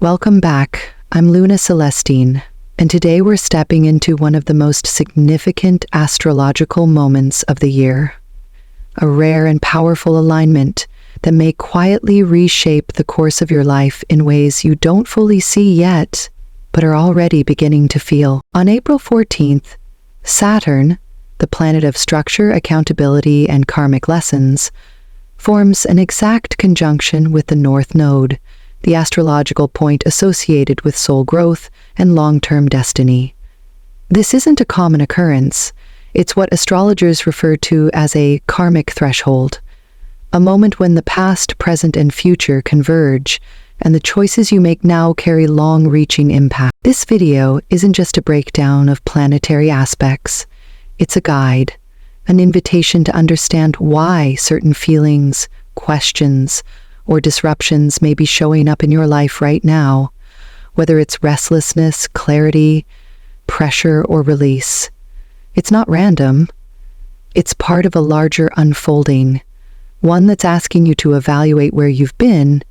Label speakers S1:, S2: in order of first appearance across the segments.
S1: Welcome back. I'm Luna Celestine, and today we're stepping into one of the most significant astrological moments of the year. A rare and powerful alignment that may quietly reshape the course of your life in ways you don't fully see yet, but are already beginning to feel. On April 14th, Saturn, the planet of structure, accountability, and karmic lessons, forms an exact conjunction with the North Node, the astrological point associated with soul growth and long-term destiny. This isn't a common occurrence. It's what astrologers refer to as a karmic threshold, a moment when the past, present, and future converge, and the choices you make now carry long-reaching impact. This video isn't just a breakdown of planetary aspects. It's a guide, an invitation to understand why certain feelings, questions, or disruptions may be showing up in your life right now, whether it's restlessness, clarity, pressure, or release. It's not random. It's part of a larger unfolding, one that's asking you to evaluate where you've been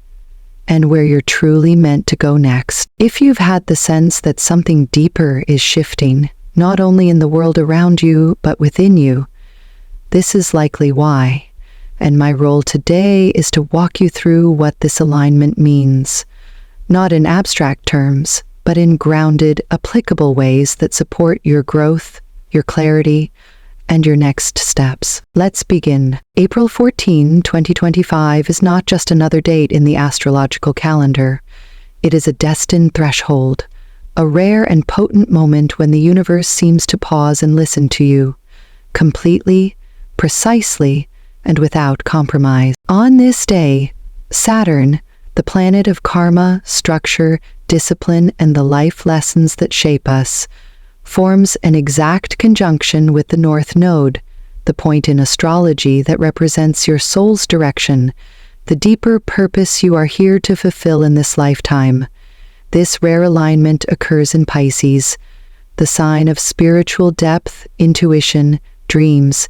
S1: and where you're truly meant to go next. If you've had the sense that something deeper is shifting, not only in the world around you, but within you, this is likely why. And my role today is to walk you through what this alignment means, not in abstract terms, but in grounded, applicable ways that support your growth, your clarity, and your next steps. Let's begin. April 14, 2025 is not just another date in the astrological calendar. It is a destined threshold, a rare and potent moment when the universe seems to pause and listen to you, completely, precisely, and without compromise. On this day, Saturn, the planet of karma, structure, discipline, and the life lessons that shape us, forms an exact conjunction with the North Node, the point in astrology that represents your soul's direction, the deeper purpose you are here to fulfill in this lifetime. This rare alignment occurs in Pisces, the sign of spiritual depth, intuition, dreams,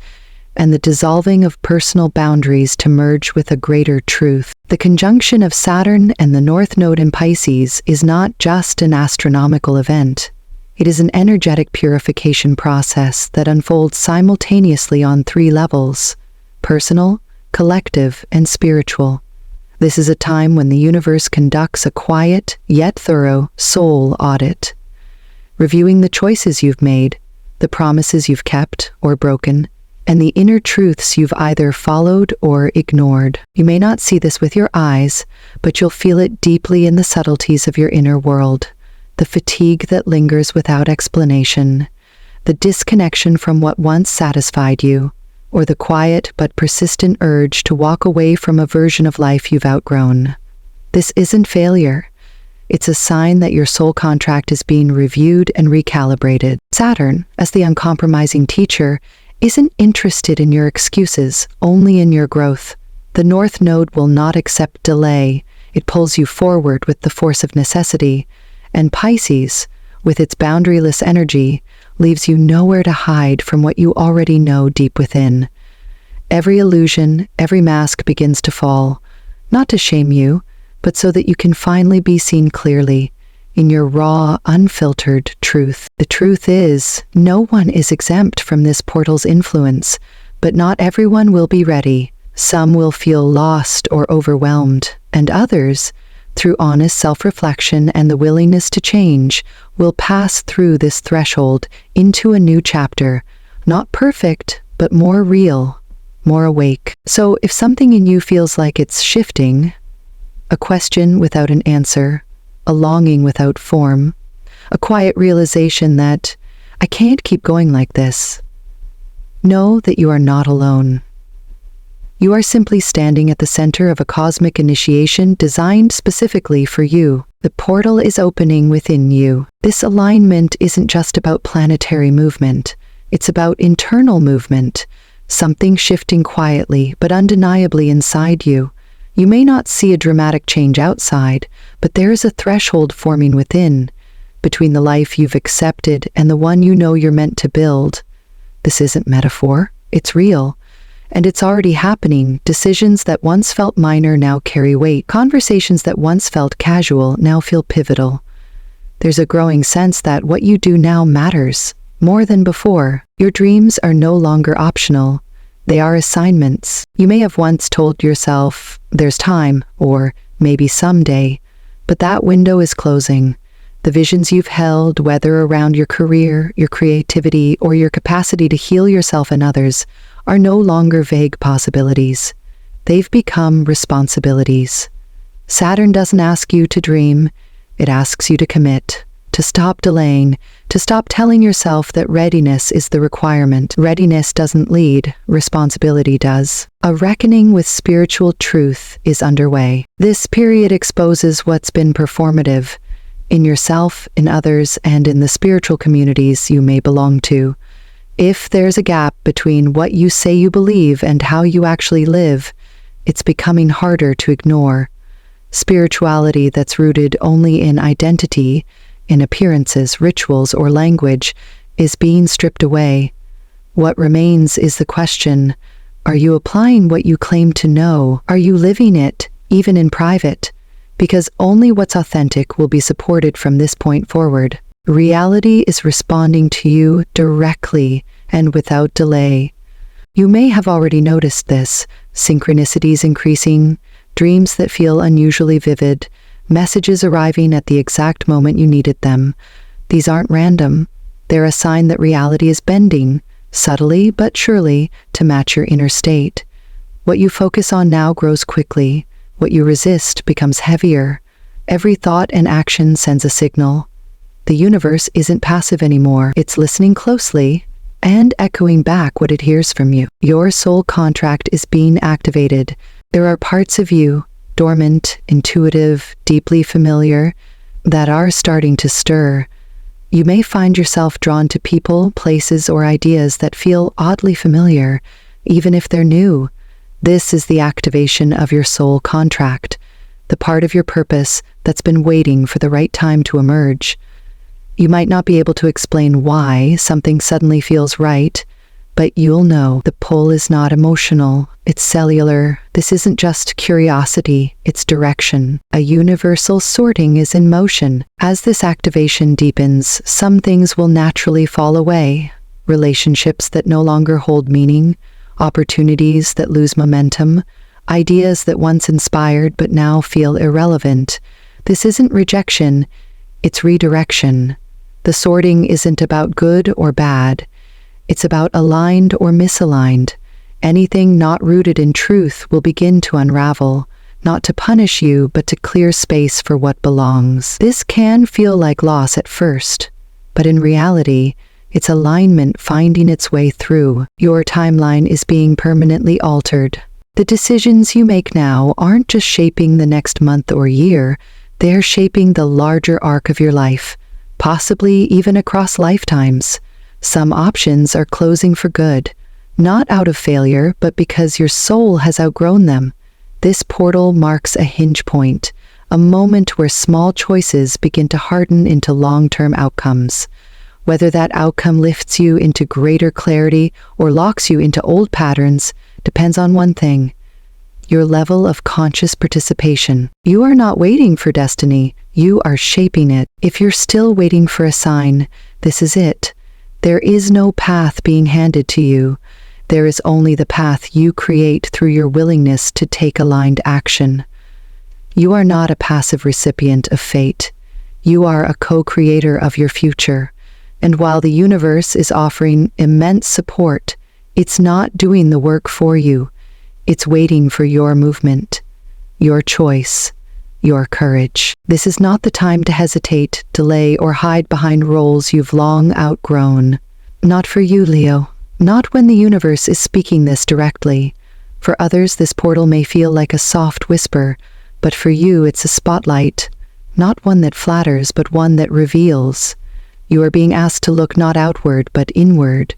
S1: and the dissolving of personal boundaries to merge with a greater truth. The conjunction of Saturn and the North Node in Pisces is not just an astronomical event. It is an energetic purification process that unfolds simultaneously on three levels: personal, collective, and spiritual. This is a time when the universe conducts a quiet, yet thorough, soul audit, reviewing the choices you've made, the promises you've kept or broken, and the inner truths you've either followed or ignored. You may not see this with your eyes, but you'll feel it deeply in the subtleties of your inner world. The fatigue that lingers without explanation, the disconnection from what once satisfied you, or the quiet but persistent urge to walk away from a version of life you've outgrown. This isn't failure. It's a sign that your soul contract is being reviewed and recalibrated. Saturn, as the uncompromising teacher, isn't interested in your excuses, only in your growth. The North Node will not accept delay. It pulls you forward with the force of necessity. And Pisces, with its boundaryless energy, leaves you nowhere to hide from what you already know deep within. Every illusion, every mask begins to fall, not to shame you, but so that you can finally be seen clearly, in your raw, unfiltered truth. The truth is, no one is exempt from this portal's influence, but not everyone will be ready. Some will feel lost or overwhelmed, and others, through honest self-reflection and the willingness to change, will pass through this threshold into a new chapter, not perfect, but more real, more awake. So if something in you feels like it's shifting, a question without an answer, a longing without form, a quiet realization that, I can't keep going like this, know that you are not alone. You are simply standing at the center of a cosmic initiation designed specifically for you. The portal is opening within you. This alignment isn't just about planetary movement. It's about internal movement, something shifting quietly but undeniably inside you. You may not see a dramatic change outside, but there is a threshold forming within, between the life you've accepted and the one you know you're meant to build. This isn't metaphor, it's real. And it's already happening. Decisions that once felt minor now carry weight. Conversations that once felt casual now feel pivotal. There's a growing sense that what you do now matters more than before. Your dreams are no longer optional. They are assignments. You may have once told yourself, there's time, or maybe someday, but that window is closing. The visions you've held, whether around your career, your creativity, or your capacity to heal yourself and others, are no longer vague possibilities. They've become responsibilities. Saturn doesn't ask you to dream, it asks you to commit, to stop delaying, to stop telling yourself that readiness is the requirement. Readiness doesn't lead, responsibility does. A reckoning with spiritual truth is underway. This period exposes what's been performative, in yourself, in others, and in the spiritual communities you may belong to. If there's a gap between what you say you believe and how you actually live, it's becoming harder to ignore. Spirituality that's rooted only in identity, in appearances, rituals, or language, is being stripped away. What remains is the question, are you applying what you claim to know? Are you living it, even in private? Because only what's authentic will be supported from this point forward. Reality is responding to you directly and without delay. You may have already noticed this, synchronicities increasing, dreams that feel unusually vivid, messages arriving at the exact moment you needed them. These aren't random. They're a sign that reality is bending, subtly but surely, to match your inner state. What you focus on now grows quickly. What you resist becomes heavier. Every thought and action sends a signal. The universe isn't passive anymore. It's listening closely and echoing back what it hears from you. Your soul contract is being activated. There are parts of you, dormant, intuitive, deeply familiar, that are starting to stir. You may find yourself drawn to people, places, or ideas that feel oddly familiar, even if they're new. This is the activation of your soul contract, the part of your purpose that's been waiting for the right time to emerge. You might not be able to explain why something suddenly feels right, but you'll know. The pull is not emotional, it's cellular. This isn't just curiosity, it's direction. A universal sorting is in motion. As this activation deepens, some things will naturally fall away. Relationships that no longer hold meaning, opportunities that lose momentum, ideas that once inspired but now feel irrelevant. This isn't rejection, it's redirection. The sorting isn't about good or bad. It's about aligned or misaligned. Anything not rooted in truth will begin to unravel, not to punish you, but to clear space for what belongs. This can feel like loss at first, but in reality, it's alignment finding its way through. Your timeline is being permanently altered. The decisions you make now aren't just shaping the next month or year, they're shaping the larger arc of your life, possibly even across lifetimes. Some options are closing for good, not out of failure, but because your soul has outgrown them. This portal marks a hinge point, a moment where small choices begin to harden into long-term outcomes. Whether that outcome lifts you into greater clarity or locks you into old patterns depends on one thing: your level of conscious participation. You are not waiting for destiny, you are shaping it. If you're still waiting for a sign, this is it. There is no path being handed to you. There is only the path you create through your willingness to take aligned action. You are not a passive recipient of fate. You are a co-creator of your future. And while the universe is offering immense support, it's not doing the work for you. It's waiting for your movement, your choice, your courage. This is not the time to hesitate, delay, or hide behind roles you've long outgrown. Not for you, Leo. Not when the universe is speaking this directly. For others, this portal may feel like a soft whisper, but for you, it's a spotlight. Not one that flatters, but one that reveals. You are being asked to look not outward, but inward,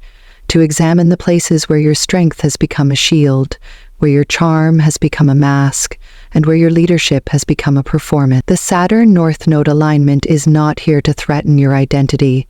S1: to examine the places where your strength has become a shield, where your charm has become a mask, and where your leadership has become a performance. The Saturn-North Node alignment is not here to threaten your identity.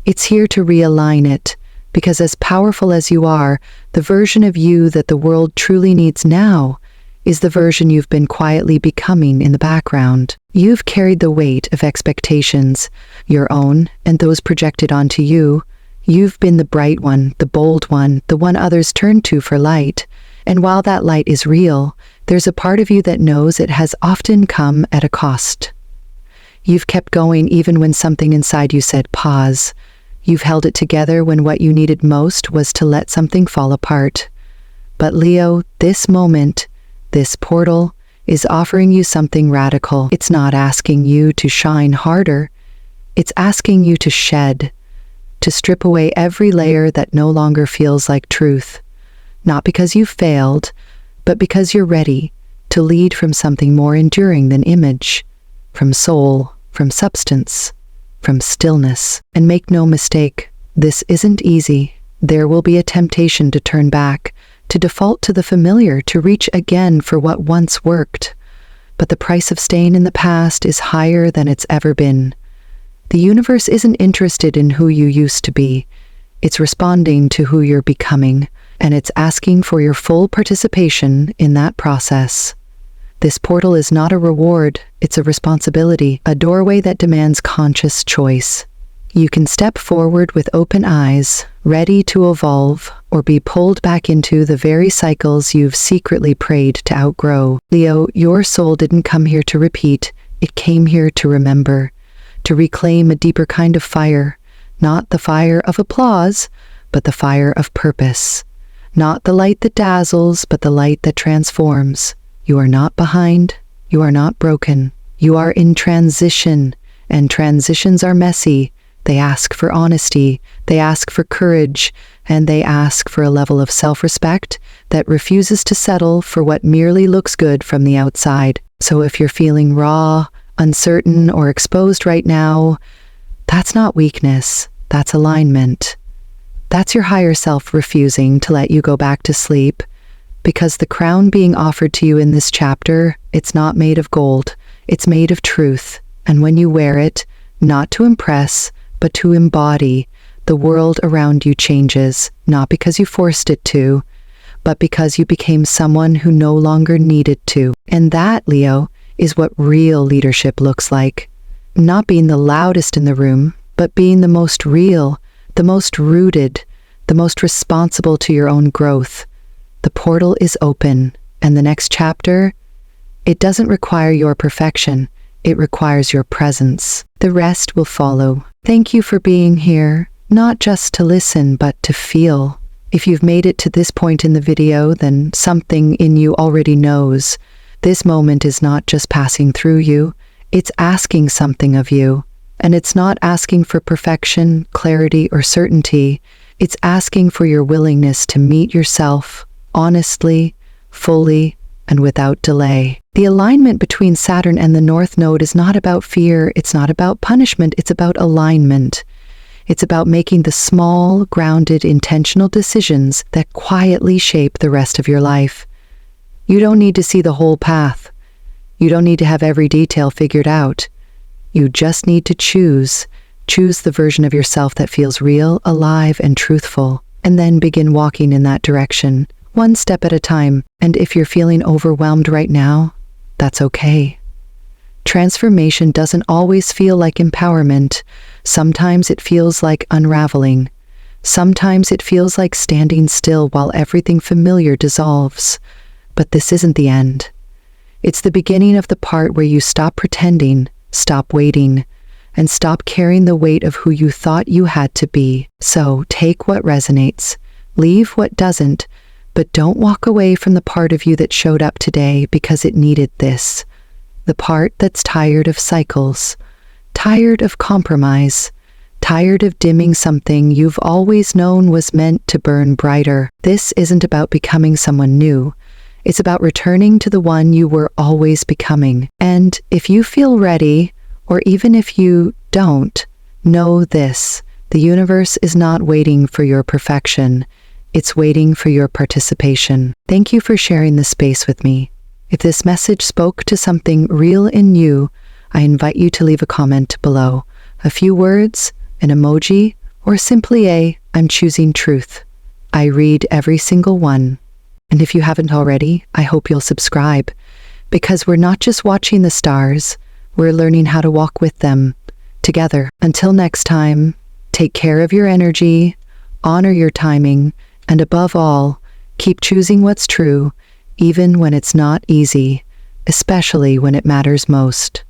S1: It's here to realign it, Because as powerful as you are, the version of you that the world truly needs now is the version you've been quietly becoming in the background. You've carried the weight of expectations, your own and those projected onto you. You've been the bright one, the bold one, the one others turn to for light. And while that light is real, there's a part of you that knows it has often come at a cost. You've kept going even when something inside you said pause. You've held it together when what you needed most was to let something fall apart. But Leo, this moment, this portal, is offering you something radical. It's not asking you to shine harder. It's asking you to shed, to strip away every layer that no longer feels like truth. Not because you failed, but because you're ready to lead from something more enduring than image, from soul, from substance, from stillness. And make no mistake, this isn't easy. There will be a temptation to turn back, to default to the familiar, to reach again for what once worked. But the price of staying in the past is higher than it's ever been. The universe isn't interested in who you used to be. It's responding to who you're becoming, and it's asking for your full participation in that process. This portal is not a reward, it's a responsibility, a doorway that demands conscious choice. You can step forward with open eyes, ready to evolve, or be pulled back into the very cycles you've secretly prayed to outgrow. Leo, your soul didn't come here to repeat, it came here to remember, to reclaim a deeper kind of fire, not the fire of applause, but the fire of purpose. Not the light that dazzles, but the light that transforms. You are not behind, you are not broken. You are in transition, and transitions are messy. They ask for honesty, they ask for courage, and they ask for a level of self-respect that refuses to settle for what merely looks good from the outside. So if you're feeling raw, uncertain, or exposed right now, that's not weakness, that's alignment. That's your higher self refusing to let you go back to sleep. Because the crown being offered to you in this chapter, it's not made of gold, it's made of truth. And when you wear it, not to impress, but to embody, the world around you changes, not because you forced it to, but because you became someone who no longer needed to. And that, Leo, is what real leadership looks like. Not being the loudest in the room, but being the most real, the most rooted, the most responsible to your own growth. The portal is open, and the next chapter, it doesn't require your perfection, it requires your presence. The rest will follow. Thank you for being here, not just to listen, but to feel. If you've made it to this point in the video, then something in you already knows. This moment is not just passing through you, it's asking something of you. And it's not asking for perfection, clarity, or certainty. It's asking for your willingness to meet yourself, honestly, fully, and without delay. The alignment between Saturn and the North Node is not about fear, it's not about punishment, it's about alignment. It's about making the small, grounded, intentional decisions that quietly shape the rest of your life. You don't need to see the whole path. You don't need to have every detail figured out. You just need to choose the version of yourself that feels real, alive, and truthful, and then begin walking in that direction, one step at a time. And if you're feeling overwhelmed right now, that's okay. Transformation doesn't always feel like empowerment. Sometimes it feels like unraveling. Sometimes it feels like standing still while everything familiar dissolves. But this isn't the end. It's the beginning of the part where you stop pretending, stop waiting, and stop carrying the weight of who you thought you had to be. So take what resonates, leave what doesn't, but don't walk away from the part of you that showed up today because it needed this. The part that's tired of cycles, tired of compromise, tired of dimming something you've always known was meant to burn brighter. This isn't about becoming someone new. It's about returning to the one you were always becoming. And if you feel ready, or even if you don't, know this: the universe is not waiting for your perfection. It's waiting for your participation. Thank you for sharing this space with me. If this message spoke to something real in you, I invite you to leave a comment below. A few words, an emoji, or simply a I'm choosing truth. I read every single one. And if you haven't already, I hope you'll subscribe, because we're not just watching the stars, we're learning how to walk with them together. Until next time, take care of your energy, honor your timing, and above all, keep choosing what's true, even when it's not easy, especially when it matters most.